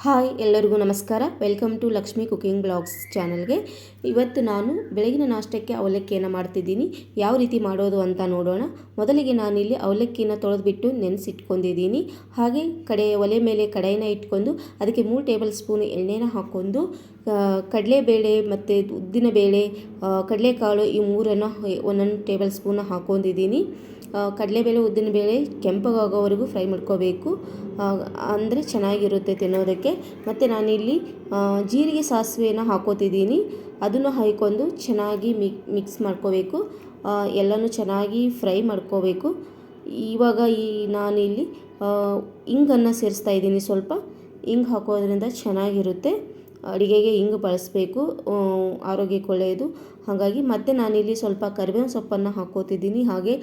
Hi ಎಲ್ಲರಿಗೂ ನಮಸ್ಕಾರ. Welcome to Lakshmi cooking blogs ಚಾನಲ್ಗೆ. ಇವತ್ತು ನಾನು ಬೆಳಗಿನ ನಾಷ್ಟಕ್ಕೆ ಅವಲಕ್ಕಿಯನ್ನು ಮಾಡ್ತಿದ್ದೀನಿ. ಯಾವ ರೀತಿ ಮಾಡೋದು ಅಂತ ನೋಡೋಣ. ಮೊದಲಿಗೆ ನಾನಿಲ್ಲಿ ಅವಲಕ್ಕಿನ ತೊಳೆದ್ಬಿಟ್ಟು ನೆನೆಸಿಟ್ಕೊಂಡಿದ್ದೀನಿ. ಹಾಗೆ ಒಲೆ ಮೇಲೆ ಕಡಾಯಿನ ಇಟ್ಕೊಂಡು ಅದಕ್ಕೆ 3 ಟೇಬಲ್ ಸ್ಪೂನ್ ಎಣ್ಣೆನ ಹಾಕ್ಕೊಂಡು ಕಡಲೆಬೇಳೆ ಮತ್ತು ಉದ್ದಿನಬೇಳೆ, ಕಡಲೆಕಾಳು ಈ ಮೂರನ್ನು 1 ಟೇಬಲ್ ಸ್ಪೂನ್ ಹಾಕ್ಕೊಂಡಿದ್ದೀನಿ. ಕಡಲೆಬೇಳೆ ಉದ್ದಿನಬೇಳೆ ಕೆಂಪಗಾಗೋವರೆಗೂ ಫ್ರೈ ಮಾಡ್ಕೋಬೇಕು, ಅಂದರೆ ಚೆನ್ನಾಗಿರುತ್ತೆ ತಿನ್ನೋದಕ್ಕೆ. ಮತ್ತು ನಾನಿಲ್ಲಿ ಜೀರಿಗೆ ಸಾಸಿವೆನ ಹಾಕೋತಿದ್ದೀನಿ. ಅದನ್ನು ಹಾಕ್ಕೊಂಡು ಚೆನ್ನಾಗಿ ಮಿಕ್ಸ್ ಮಾಡ್ಕೋಬೇಕು. ಎಲ್ಲನೂ ಚೆನ್ನಾಗಿ ಫ್ರೈ ಮಾಡ್ಕೋಬೇಕು. ಇವಾಗ ನಾನಿಲ್ಲಿ ಇಂಗನ್ನು ಸೇರಿಸ್ತಾ ಇದ್ದೀನಿ. ಸ್ವಲ್ಪ ಇಂಗು ಹಾಕೋದ್ರಿಂದ ಚೆನ್ನಾಗಿರುತ್ತೆ. ಅಡುಗೆಗೆ ಇಂಗು ಬಳಸಬೇಕು, ಆರೋಗ್ಯಕ್ಕೆ ಒಳ್ಳೆಯದು. ಹಾಗಾಗಿ ಮತ್ತೆ ನಾನಿಲ್ಲಿ ಸ್ವಲ್ಪ ಕರಿಬೇವಿನ ಸೊಪ್ಪನ್ನು ಹಾಕ್ಕೋತಿದ್ದೀನಿ. ಹಾಗೆ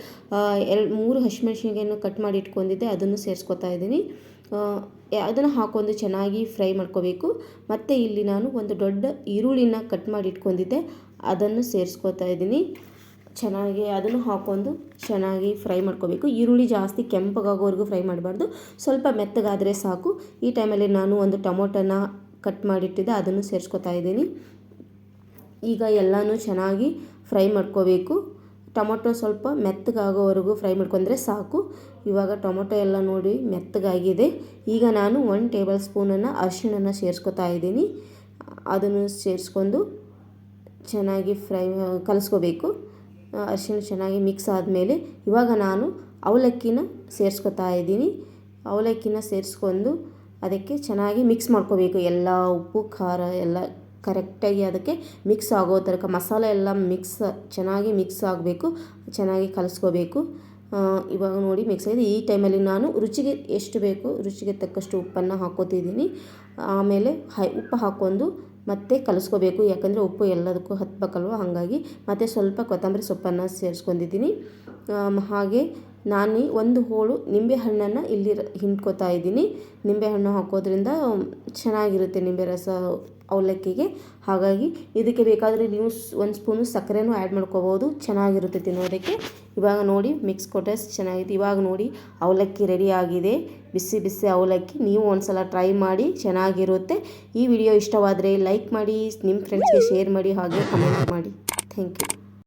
3 ಹಸಿಮೆಣಸಿನ್ಕಾಯನ್ನು ಕಟ್ ಮಾಡಿ ಇಟ್ಕೊಂಡಿದ್ದೆ, ಅದನ್ನು ಸೇರಿಸ್ಕೊತಾ ಇದ್ದೀನಿ. ಅದನ್ನು ಹಾಕ್ಕೊಂಡು ಚೆನ್ನಾಗಿ ಫ್ರೈ ಮಾಡ್ಕೋಬೇಕು. ಮತ್ತು ಇಲ್ಲಿ ನಾನು ಒಂದು ದೊಡ್ಡ ಈರುಳ್ಳಿನ ಕಟ್ ಮಾಡಿ ಇಟ್ಕೊಂಡಿದ್ದೆ, ಅದನ್ನು ಸೇರಿಸ್ಕೊತಾ ಇದ್ದೀನಿ. ಚೆನ್ನಾಗಿ ಅದನ್ನು ಹಾಕ್ಕೊಂಡು ಚೆನ್ನಾಗಿ ಫ್ರೈ ಮಾಡ್ಕೋಬೇಕು. ಈರುಳ್ಳಿ ಜಾಸ್ತಿ ಕೆಂಪಗಾಗೋವರೆಗೂ ಫ್ರೈ ಮಾಡಬಾರ್ದು, ಸ್ವಲ್ಪ ಮೆತ್ತಗಾದರೆ ಸಾಕು. ಈ ಟೈಮಲ್ಲಿ ನಾನು ಒಂದು ಟೊಮೊಟೊನ ಕಟ್ ಮಾಡಿಟ್ಟಿದ್ದೆ, ಅದನ್ನು ಸೇರಿಸ್ಕೊತಾ ಇದ್ದೀನಿ. ಈಗ ಎಲ್ಲನೂ ಚೆನ್ನಾಗಿ ಫ್ರೈ ಮಾಡ್ಕೋಬೇಕು. ಟೊಮೊಟೊ ಸ್ವಲ್ಪ ಮೆತ್ತಗಾಗೋವರೆಗೂ ಫ್ರೈ ಮಾಡ್ಕೊಂಡ್ರೆ ಸಾಕು. ಇವಾಗ ಟೊಮೊಟೊ ಎಲ್ಲ ನೋಡಿ ಮೆತ್ತಗಾಗಿದೆ. ಈಗ ನಾನು 1 ಟೇಬಲ್ ಸ್ಪೂನನ್ನು ಅರಿಶಿಣನ ಸೇರಿಸ್ಕೊತಾ ಇದ್ದೀನಿ. ಅದನ್ನು ಸೇರಿಸ್ಕೊಂಡು ಚೆನ್ನಾಗಿ ಕಲಿಸ್ಕೋಬೇಕು. ಅರಿಶಿಣ ಚೆನ್ನಾಗಿ ಮಿಕ್ಸ್ ಆದಮೇಲೆ ಇವಾಗ ನಾನು ಅವಲಕ್ಕಿನ ಸೇರಿಸ್ಕೊತಾ ಇದ್ದೀನಿ. ಅವಲಕ್ಕಿನ ಸೇರಿಸ್ಕೊಂಡು ಅದಕ್ಕೆ ಚೆನ್ನಾಗಿ ಮಿಕ್ಸ್ ಮಾಡ್ಕೋಬೇಕು. ಎಲ್ಲ ಉಪ್ಪು ಖಾರ ಎಲ್ಲ ಕರೆಕ್ಟಾಗಿ ಅದಕ್ಕೆ ಮಿಕ್ಸ್ ಆಗೋ ತನಕ ಮಸಾಲೆ ಎಲ್ಲ ಚೆನ್ನಾಗಿ ಮಿಕ್ಸ್ ಆಗಬೇಕು, ಚೆನ್ನಾಗಿ ಕಲಿಸ್ಕೋಬೇಕು. ಇವಾಗ ನೋಡಿ ಮಿಕ್ಸ್ ಆಗಿದೆ. ಈ ಟೈಮಲ್ಲಿ ನಾನು ರುಚಿಗೆ ಎಷ್ಟು ಬೇಕು ರುಚಿಗೆ ತಕ್ಕಷ್ಟು ಉಪ್ಪನ್ನು ಹಾಕ್ಕೋತಿದ್ದೀನಿ. ಆಮೇಲೆ ಉಪ್ಪು ಹಾಕ್ಕೊಂಡು ಮತ್ತೆ ಕಲಿಸ್ಕೋಬೇಕು, ಯಾಕಂದರೆ ಉಪ್ಪು ಎಲ್ಲದಕ್ಕೂ ಹತ್ತಬೇಕಲ್ವ. ಹಾಗಾಗಿ ಮತ್ತು ಸ್ವಲ್ಪ ಕೊತ್ತಂಬರಿ ಸೊಪ್ಪನ್ನು ಸೇರಿಸ್ಕೊಂಡಿದ್ದೀನಿ. ಹಾಗೆ ನಾನು 1 ಹೋಳು ನಿಂಬೆಹಣ್ಣನ್ನು ಇಲ್ಲಿ ಹಿಂಡ್ಕೋತಾ ಇದ್ದೀನಿ. ನಿಂಬೆಹಣ್ಣು ಹಾಕೋದ್ರಿಂದ ಚೆನ್ನಾಗಿರುತ್ತೆ ನಿಂಬೆ ರಸ ಅವಲಕ್ಕಿಗೆ. ಹಾಗಾಗಿ ಇದಕ್ಕೆ ಬೇಕಾದರೆ ನೀವು 1 ಸ್ಪೂನು ಸಕ್ಕರೆನೂ ಆ್ಯಡ್ ಮಾಡ್ಕೋಬೋದು, ಚೆನ್ನಾಗಿರುತ್ತೆ ತಿನ್ನೋದಕ್ಕೆ. ಇವಾಗ ನೋಡಿ ಮಿಕ್ಸ್ ಕೊಟ್ಟೆ ಚೆನ್ನಾಗಿದೆ. ಇವಾಗ ನೋಡಿ ಅವಲಕ್ಕಿ ರೆಡಿ ಆಗಿದೆ. ಬಿಸಿ ಬಿಸಿ ಅವಲಕ್ಕಿ. ನೀವು ಒಂದ್ಸಲ ಟ್ರೈ ಮಾಡಿ, ಚೆನ್ನಾಗಿರುತ್ತೆ. ಈ ವಿಡಿಯೋ ಇಷ್ಟವಾದರೆ ಲೈಕ್ ಮಾಡಿ, ನಿಮ್ಮ ಫ್ರೆಂಡ್ಸ್ಗೆ ಶೇರ್ ಮಾಡಿ, ಹಾಗೆ ಕಮೆಂಟ್ ಮಾಡಿ. Thank you.